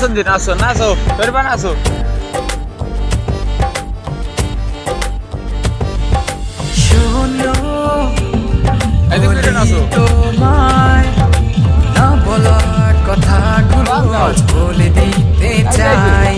নাচন দি নাচো নাচো করবা নাচো শোনো এদিকে নাচো তোমায় না বলার কথাগুলো আজ বলে দিতে চাই